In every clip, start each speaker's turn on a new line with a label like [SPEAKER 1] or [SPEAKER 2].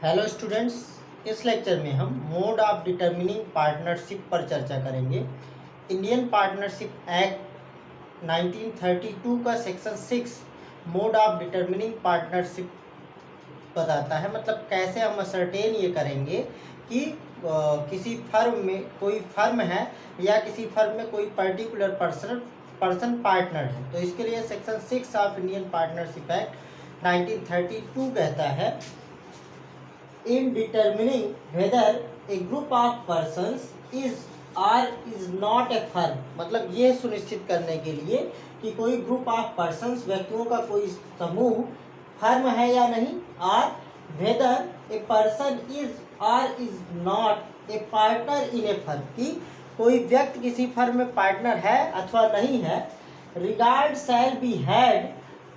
[SPEAKER 1] Hello students, इस lecture में हम मोड ऑफ डिटरमिनिंग पार्टनरशिप पर चर्चा करेंगे। इंडियन पार्टनरशिप एक्ट 1932 का section 6 mode of determining partnership बताता है। मतलब कैसे हम असरटेन ये करेंगे कि किसी फर्म में कोई फर्म है या किसी फर्म में कोई पर्टिकुलर पर्सन पार्टनर है। तो इसके लिए section 6 of Indian partnership act 1932 कहता है, in determining whether a group of persons is or is not a firm। मतलब ये सुनिश्चित करने के लिए कि कोई ग्रुप ऑफ पर्सन्स व्यक्तियों का कोई समूह फर्म है या नहीं, और whether a person is or is not a partner in a firm, कि कोई व्यक्ति किसी फर्म में पार्टनर है अथवा नहीं है। regard shall be had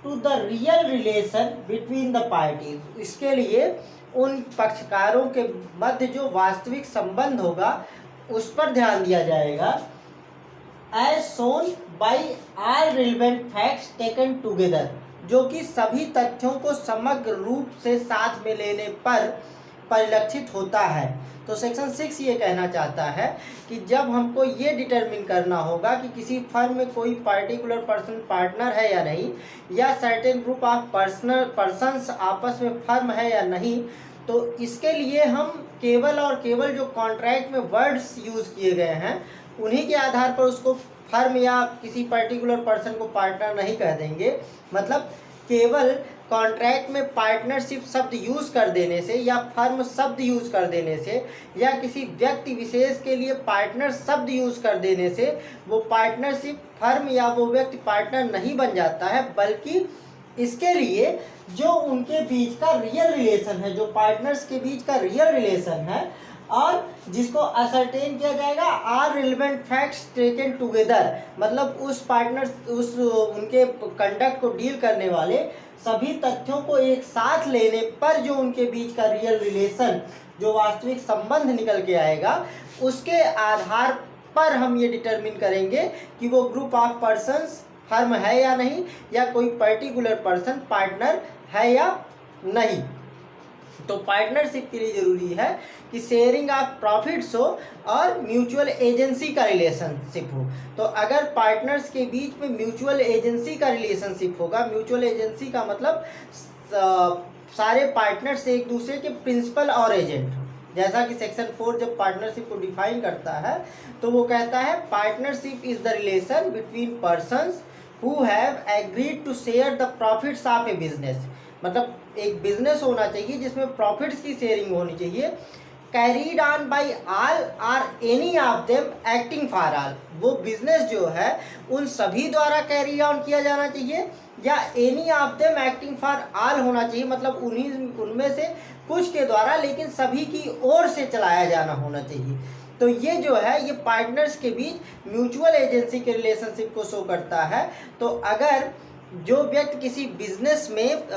[SPEAKER 1] to the real relation between the parties। इसके लिए उन पक्षकारों के मध्य जो वास्तविक संबंध होगा उस पर ध्यान दिया जाएगा। As shown by all relevant facts taken together, जो कि सभी तथ्यों को समग्र रूप से साथ में लेने पर परिलक्षित होता है। तो सेक्शन 6 ये कहना चाहता है कि जब हमको ये डिटरमिन करना होगा कि किसी फर्म में कोई पर्टिकुलर पर्सन पार्टनर है या नहीं, या सर्टेन ग्रुप ऑफ पर्सन्स आपस में फर्म है या नहीं, तो इसके लिए हम केवल और केवल जो कॉन्ट्रैक्ट में वर्ड्स यूज़ किए गए हैं उन्हीं के आधार पर उसको फर्म या किसी पर्टिकुलर पर्सन को पार्टनर नहीं कह देंगे। मतलब केवल कॉन्ट्रैक्ट में पार्टनरशिप शब्द यूज़ कर देने से या फर्म शब्द यूज़ कर देने से या किसी व्यक्ति विशेष के लिए पार्टनर शब्द यूज़ कर देने से वो पार्टनरशिप फर्म या वो व्यक्ति पार्टनर नहीं बन जाता है, बल्कि इसके लिए जो उनके बीच का रियल रिलेशन है, जो पार्टनर्स के बीच का रियल रिलेशन है और जिसको असरटेन किया जाएगा are relevant facts taken together. मतलब उस उनके कंडक्ट को डील करने वाले सभी तथ्यों को एक साथ लेने पर जो उनके बीच का रियल रिलेशन, जो वास्तविक संबंध निकल के आएगा, उसके आधार पर हम ये डिटरमिन करेंगे कि वो ग्रुप ऑफ पर्सन्स फर्म है या नहीं, या कोई पर्टिकुलर पर्सन पार्टनर है या नहीं। तो पार्टनरशिप के लिए जरूरी है कि शेयरिंग ऑफ प्रॉफिट्स हो और म्यूचुअल एजेंसी का रिलेशनशिप हो। तो अगर पार्टनर्स के बीच में म्यूचुअल एजेंसी का रिलेशनशिप होगा, म्यूचुअल एजेंसी का मतलब सारे पार्टनर्स एक दूसरे के प्रिंसिपल और एजेंट, जैसा कि सेक्शन 4 जब पार्टनरशिप को डिफाइन करता है तो वो कहता है partnership is the relation between persons who have agreed to share the profits of a business. मतलब एक बिजनेस होना चाहिए जिसमें प्रॉफिट्स की शेयरिंग होनी चाहिए। Carried on by all or any of them acting for all, वो बिजनेस जो है उन सभी द्वारा कैरी ऑन किया जाना चाहिए, या any of them acting for all होना चाहिए, मतलब उनमें से कुछ के द्वारा लेकिन सभी की ओर से चलाया जाना होना चाहिए। तो ये जो है ये पार्टनर्स के बीच म्यूचुअल एजेंसी के रिलेशनशिप को शो करता है। तो अगर जो व्यक्ति किसी बिजनेस में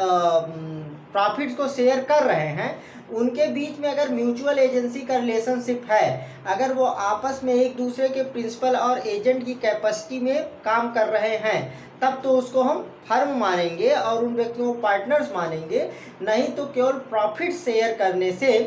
[SPEAKER 1] प्रॉफिट्स को शेयर कर रहे हैं, उनके बीच में अगर म्यूचुअल एजेंसी का रिलेशनशिप है, अगर वो आपस में एक दूसरे के प्रिंसिपल और एजेंट की कैपेसिटी में काम कर रहे हैं, तब तो उसको हम फर्म मानेंगे और उन व्यक्तियों को पार्टनर्स मानेंगे। नहीं तो केवल प्रॉफिट शेयर करने से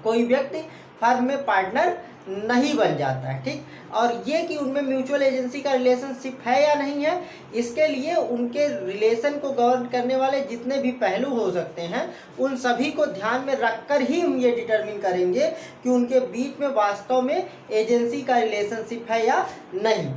[SPEAKER 1] कोई व्यक्ति फर्म में पार्टनर नहीं बन जाता है। ठीक, और ये कि उनमें म्यूचुअल एजेंसी का रिलेशनशिप है या नहीं है, इसके लिए उनके रिलेशन को गवर्न करने वाले जितने भी पहलू हो सकते हैं उन सभी को ध्यान में रखकर ही हम ये डिटरमिन करेंगे कि उनके बीच में वास्तव में एजेंसी का रिलेशनशिप है या नहीं।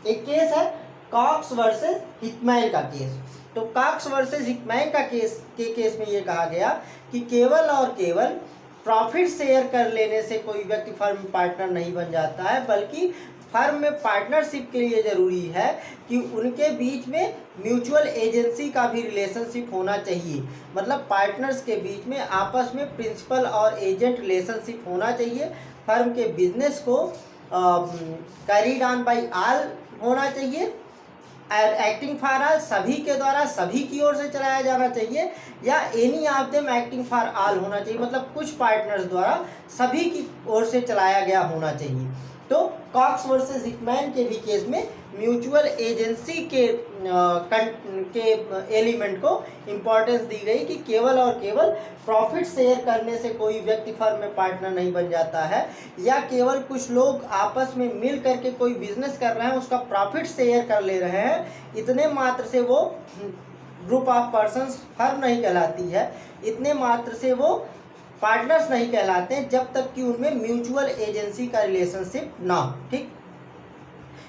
[SPEAKER 1] एक केस है कॉक्स वर्सेस हिकमैन का केस। तो कॉक्स वर्सेस हिकमैन का केस में ये कहा गया कि केवल और केवल प्रॉफिट शेयर कर लेने से कोई व्यक्ति फर्म पार्टनर नहीं बन जाता है, बल्कि फर्म में पार्टनरशिप के लिए ज़रूरी है कि उनके बीच में म्यूचुअल एजेंसी का भी रिलेशनशिप होना चाहिए। मतलब पार्टनर्स के बीच में आपस में प्रिंसिपल और एजेंट रिलेशनशिप होना चाहिए। फर्म के बिजनेस को कैरीड ऑन बाई ऑल होना चाहिए, एक्टिंग फॉर ऑल सभी के द्वारा सभी की ओर से चलाया जाना चाहिए, या any of them acting for all होना चाहिए, मतलब कुछ पार्टनर्स द्वारा सभी की ओर से चलाया गया होना चाहिए। तो कॉक्स वर्सेस हिकमैन के भी केस में म्यूचुअल एजेंसी के एलिमेंट को इम्पोर्टेंस दी गई कि केवल और केवल प्रॉफिट शेयर करने से कोई व्यक्ति फर्म में पार्टनर नहीं बन जाता है, या केवल कुछ लोग आपस में मिल करके कोई बिजनेस कर रहे हैं उसका प्रॉफिट शेयर कर ले रहे हैं, इतने मात्र से वो ग्रुप ऑफ पर्सन्स फर्म नहीं कहलाती है, इतने मात्र से वो पार्टनर्स नहीं कहलाते हैं जब तक कि उनमें म्यूचुअल एजेंसी का रिलेशनशिप ना हो। ठीक,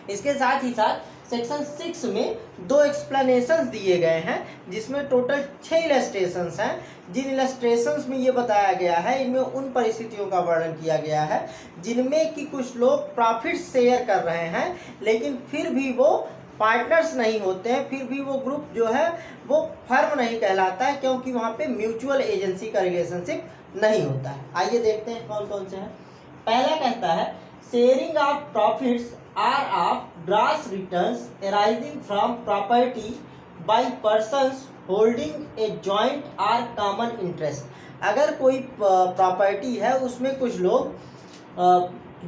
[SPEAKER 1] इसके साथ ही साथ सेक्शन 6 में 2 एक्सप्लेनेशंस दिए गए हैं जिसमें टोटल 6 इलस्ट्रेशंस हैं। जिन इलस्ट्रेशंस में ये बताया गया है इनमें उन परिस्थितियों का वर्णन किया गया है जिनमें कि कुछ लोग प्रॉफिट शेयर कर रहे हैं लेकिन फिर भी वो पार्टनर्स नहीं होते हैं, फिर भी वो ग्रुप जो है वो फर्म नहीं कहलाता है क्योंकि वहाँ पे म्यूचुअल एजेंसी का रिलेशनशिप नहीं होता है। आइए देखते हैं कौन कौन से हैं। पहला कहता है sharing of profits or of gross returns arising from property by persons holding a joint or common interest. अगर कोई प्रॉपर्टी है उसमें कुछ लोग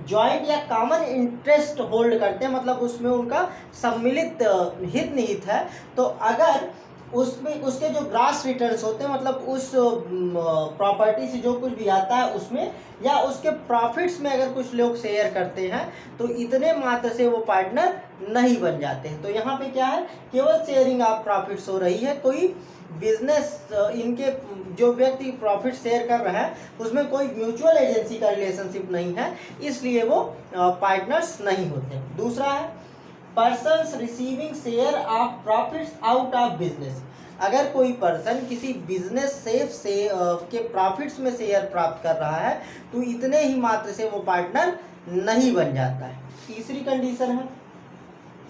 [SPEAKER 1] जॉइंट या कॉमन इंटरेस्ट होल्ड करते हैं, मतलब उसमें उनका सम्मिलित हित निहित है, तो अगर उसमें उसके जो ग्रॉस रिटर्न्स होते हैं मतलब उस प्रॉपर्टी से जो कुछ भी आता है उसमें या उसके प्रॉफिट्स में अगर कुछ लोग शेयर करते हैं तो इतने मात्र से वो पार्टनर नहीं बन जाते हैं। तो यहाँ पे क्या है, केवल शेयरिंग ऑफ प्रॉफिट्स हो रही है, कोई बिजनेस इनके जो व्यक्ति प्रॉफिट शेयर कर रहे हैं उसमें कोई म्यूचुअल एजेंसी का रिलेशनशिप नहीं है, इसलिए वो पार्टनर्स नहीं होते। दूसरा है persons receiving share of profits out of business. अगर कोई पर्सन किसी बिजनेस से के प्रॉफिट्स में शेयर प्राप्त कर रहा है तो इतने ही मात्र से वो पार्टनर नहीं बन जाता है। तीसरी कंडीशन है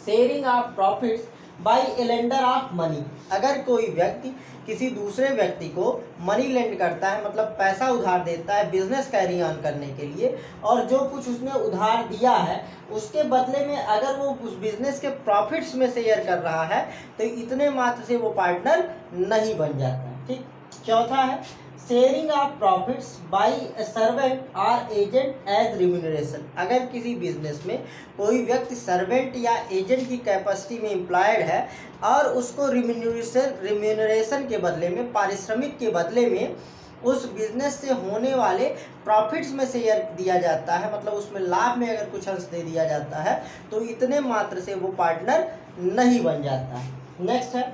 [SPEAKER 1] sharing of profits by a lender of money. अगर कोई व्यक्ति किसी दूसरे व्यक्ति को मनी लेंड करता है मतलब पैसा उधार देता है बिजनेस कैरी ऑन करने के लिए, और जो कुछ उसने उधार दिया है उसके बदले में अगर वो उस बिजनेस के प्रॉफिट्स में शेयर कर रहा है तो इतने मात्र से वो पार्टनर नहीं बन जाता है। ठीक, चौथा है sharing of profits by a servant or agent as remuneration. अगर किसी बिजनेस में कोई व्यक्ति सर्वेंट या एजेंट की कैपेसिटी में एम्प्लॉयड है और उसको रिम्यूनरेशन के बदले में, पारिश्रमिक के बदले में उस बिजनेस से होने वाले प्रॉफिट्स में शेयर दिया जाता है, मतलब उसमें लाभ में अगर कुछ अंश दे दिया जाता है तो इतने मात्र से वो पार्टनर नहीं बन जाता है। नेक्स्ट है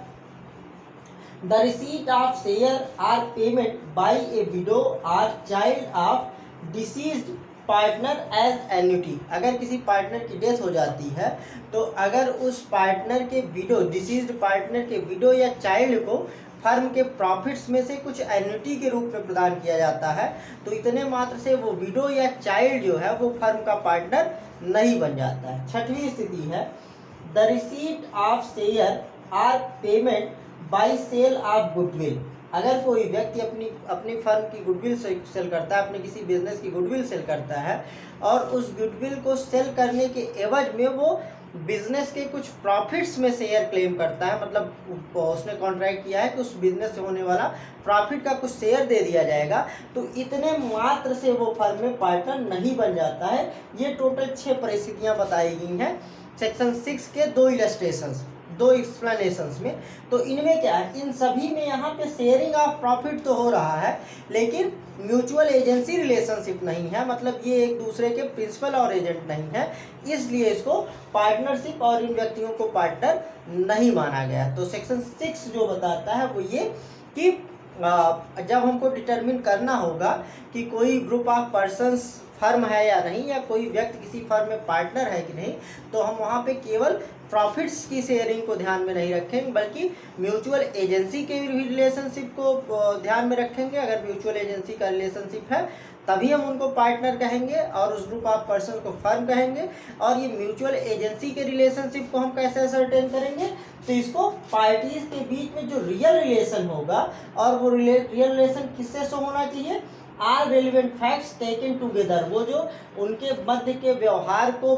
[SPEAKER 1] the receipt of share or payment by a widow और child of deceased partner as annuity. अगर किसी पार्टनर की डेथ हो जाती है तो अगर उस पार्टनर के विडो, डिसीज्ड पार्टनर के विडो या चाइल्ड को फर्म के प्रॉफिट्स में से कुछ एन्युटी के रूप में प्रदान किया जाता है तो इतने मात्र से वो विडो या चाइल्ड जो है वो फर्म का पार्टनर नहीं बन जाता है। छठवीं स्थिति है the receipt of share or payment by sale of goodwill. अगर कोई व्यक्ति अपनी फर्म की गुडविल सेल करता है, अपने किसी बिजनेस की गुडविल सेल करता है और उस गुडविल को सेल करने के एवज में वो बिजनेस के कुछ प्रॉफिट्स में शेयर क्लेम करता है, मतलब उसने कॉन्ट्रैक्ट किया है कि उस बिजनेस से होने वाला प्रॉफिट का कुछ शेयर दे दिया जाएगा, तो इतने मात्र से वो फर्म में पार्टनर नहीं बन जाता है। ये टोटल 6 परिस्थितियां बताई गई हैं सेक्शन 6 के 2 इलस्ट्रेशंस, 2 एक्सप्लेनेशंस में। तो इनमें क्या है, इन सभी में यहाँ पे शेयरिंग ऑफ प्रॉफिट तो हो रहा है लेकिन म्यूचुअल एजेंसी रिलेशनशिप नहीं है, मतलब ये एक दूसरे के प्रिंसिपल और एजेंट नहीं है, इसलिए इसको पार्टनरशिप और इन व्यक्तियों को पार्टनर नहीं माना गया। तो सेक्शन 6 जो बताता है वो ये कि जब हमको डिटरमिन करना होगा कि कोई ग्रुप ऑफ पर्सन्स फर्म है या नहीं, या कोई व्यक्ति किसी फर्म में पार्टनर है कि नहीं, तो हम वहाँ पे केवल प्रॉफिट्स की शेयरिंग को ध्यान में नहीं रखेंगे बल्कि म्यूचुअल एजेंसी के रिलेशनशिप को ध्यान में रखेंगे। अगर म्यूचुअल एजेंसी का रिलेशनशिप है तभी हम उनको पार्टनर कहेंगे और उस ग्रुप ऑफ पर्सन को फर्म कहेंगे। और ये म्यूचुअल एजेंसी के रिलेशनशिप को हम कैसे असरटेन करेंगे, तो इसको पार्टीज के बीच में जो रियल रिलेशन होगा, और वो रियल रिलेशन किससे शो होना चाहिए, or relevant facts taken together, वो जो उनके मध्य के व्यवहार को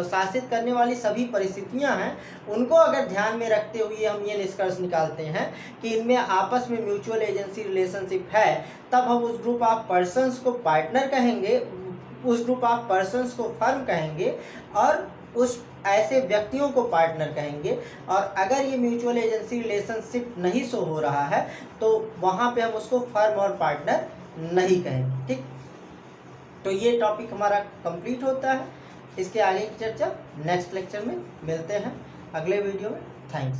[SPEAKER 1] शासित करने वाली सभी परिस्थितियां हैं उनको अगर ध्यान में रखते हुए हम ये निष्कर्ष निकालते हैं कि इनमें आपस में म्यूचुअल एजेंसी रिलेशनशिप है, तब हम उस ग्रुप ऑफ पर्सन्स को पार्टनर कहेंगे। उस ग्रुप ऑफ पर्सन्स को फर्म कहेंगे और उस ऐसे व्यक्तियों को पार्टनर कहेंगे। और अगर ये म्यूचुअल एजेंसी रिलेशनशिप नहीं शो हो रहा है तो वहाँ पे हम उसको फर्म और पार्टनर नहीं कहेंगे। ठीक, तो ये टॉपिक हमारा कंप्लीट होता है। इसके आगे की चर्चा नेक्स्ट लेक्चर में मिलते हैं अगले वीडियो में। थैंक्स।